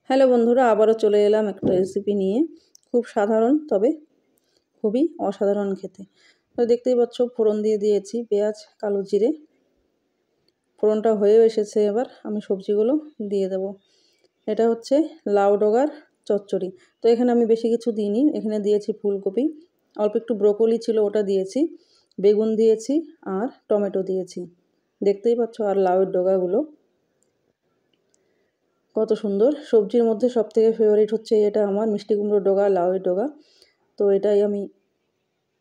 Hello বন্ধুরা, আবারও চলে এলাম একটা রেসিপি নিয়ে। খুব সাধারণ, তবে খুবই অসাধারণ খেতে। তো দেখতেই পাচ্ছ, ফোড়ন দিয়ে দিয়েছি পেঁয়াজ, কালো জিরে। ফোড়নটা হয়েও এসেছে, এবার আমি সবজিগুলো দিয়ে দেব। এটা হচ্ছে লাউ ডগার চচ্চড়ি। তো এখানে আমি বেশি কিছু দিইনি, এখানে দিয়েছি ফুলকপি, অল্প একটু ব্রোকলি ছিল ওটা দিয়েছি, বেগুন দিয়েছি আর টমেটো দিয়েছি। দেখতেই পাচ্ছ, আর লাউয়ের ডগাগুলো কত সুন্দর। সবজির মধ্যে সবথেকে ফেভারিট হচ্ছে এটা আমার, মিষ্টি কুমড়োর ডগা, লাউয়ের ডগা। তো এটাই আমি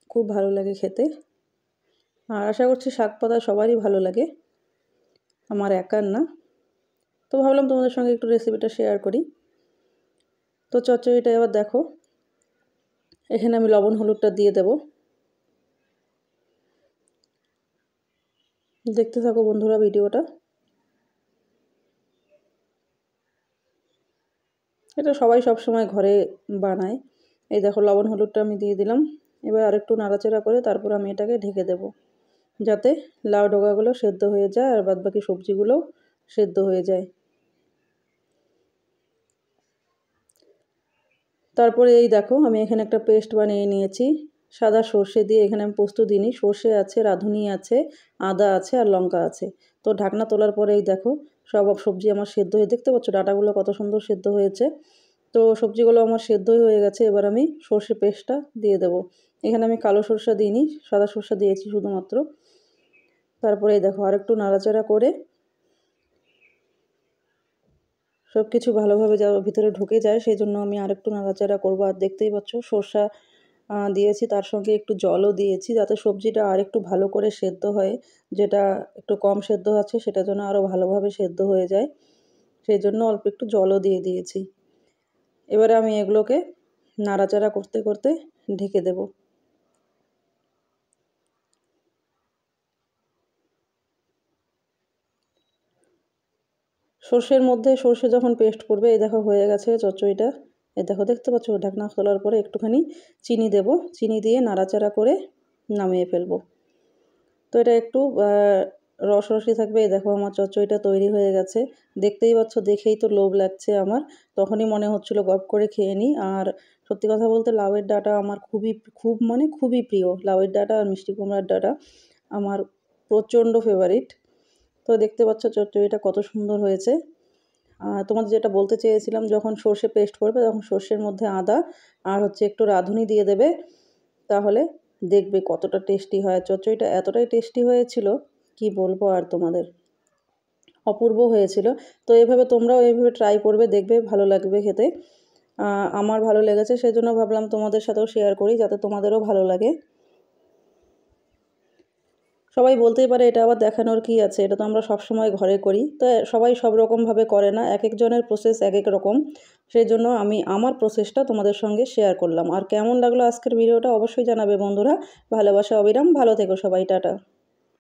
খুব ভালো লাগে খেতে। আর আশা করছি শাক পাতা সবারই ভালো লাগে, আমার একার না। তো ভাবলাম তোমাদের সঙ্গে একটু রেসিপিটা শেয়ার করি। তো চচ্চড়িটা এবার দেখো, এখানে আমি লবণ হলুদটা দিয়ে দেব। দেখতে থাকো বন্ধুরা ভিডিওটা। এটা সবাই সবসময় ঘরে বানায়। এই দেখো, লবণ হলুদটা আমি দিয়ে দিলাম। এবার আরেকটু নাড়াচাড়া করে তারপর আমি এটাকে ঢেকে দেব, যাতে লাউ ডগাগুলো সেদ্ধ হয়ে যায় আর বাদবাকি সবজিগুলোও সেদ্ধ হয়ে যায়। তারপরে এই দেখো, আমি এখানে একটা পেস্ট বানিয়ে নিয়েছি সাদা সর্ষে দিয়ে। এখানে আমি পোস্ত দিইনি, সর্ষে আছে, রাঁধুনি আছে, আদা আছে আর লঙ্কা আছে। তো ঢাকনা তোলার পরে এই দেখো, সব সবজি আমার সেদ্ধ হয়ে, দেখতে পাচ্ছ ডাঁটাগুলো কত সুন্দর সেদ্ধ হয়েছে। তো সবজিগুলো আমার সেদ্ধই হয়ে গেছে। এবার আমি সর্ষে পেস্টটা দিয়ে দেব। এখানে আমি কালো সর্ষে দিইনি, সাদা সর্ষে দিয়েছি শুধুমাত্র। তারপরে এই দেখো, আরেকটু নাড়াচাড়া করে সব কিছু ভালোভাবে ভিতরে ঢুকে যায়, সেই জন্য আমি আরেকটু নাড়াচাড়া করবো। আর দেখতেই পাচ্ছ, সর্ষা দিয়েছি, তার সঙ্গে একটু জলও দিয়েছি, যাতে সবজিটা আর একটু ভালো করে সেদ্ধ হয়। যেটা একটু কম সেদ্ধ আছে সেটা যেন আরও ভালোভাবে সেদ্ধ হয়ে যায়, সেই জন্য অল্প একটু জলও দিয়ে দিয়েছি। এবারে আমি এগুলোকে নাড়াচাড়া করতে করতে ঢেকে দেব। সর্ষের মধ্যে সর্ষে যখন পেস্ট করবে, এই দেখো হয়ে গেছে চচ্চড়িটা। এই দেখো, দেখতে পাচ্ছ ঢাকনা খোলার পরে একটুখানি চিনি দেব, চিনি দিয়ে নাড়াচাড়া করে নামিয়ে ফেলবো। তো এটা একটু রসরসই থাকবে। এই দেখো, আমার চচ্চড়িটা তৈরি হয়ে গেছে। দেখতেই পাচ্ছ, দেখেই তো লোভ লাগছে আমার। তখনই মনে হচ্ছিল গপ করে খেয়ে নিই। আর সত্যি কথা বলতে, লাউয়ের ডাঁটা আমার খুবই প্রিয়। লাউয়ের ডাঁটা আর মিষ্টি কুমড়ার ডাঁটা আমার প্রচণ্ড ফেভারিট। তো দেখতে পাচ্ছ চচ্চড়িটা কত সুন্দর হয়েছে। তোমাদের যেটা বলতে চেয়েছিলাম, যখন সর্ষে পেস্ট করবে তখন সর্ষের মধ্যে আদা আর হচ্ছে একটু রাঁধুনি দিয়ে দেবে, তাহলে দেখবে কতটা টেস্টি হয়। চচ্চড়িটা এতটাই টেস্টি হয়েছিল, কি বলবো আর তোমাদের, অপূর্ব হয়েছিল। তো তোমরাও এইভাবে ট্রাই করবে, দেখবে ভালো লাগবে খেতে। আমার ভালো লেগেছে, সেজন্য ভাবলাম তোমাদের সাথেও শেয়ার করি, যাতে তোমাদেরও ভালো লাগে। সবাই বলতেই পারে এটা আবার দেখানোর কি আছে, এটা তো আমরা সবসময় ঘরে করি। তো সবাই সব রকমভাবে করে না, এক একজনের প্রসেস এক এক রকম। সেই জন্য আমি আমার প্রসেসটা তোমাদের সঙ্গে শেয়ার করলাম। আর কেমন লাগলো আজকের ভিডিওটা অবশ্যই জানাবে বন্ধুরা। ভালোবাসা অবিরাম, ভালো থেকো সবাই, টাটা।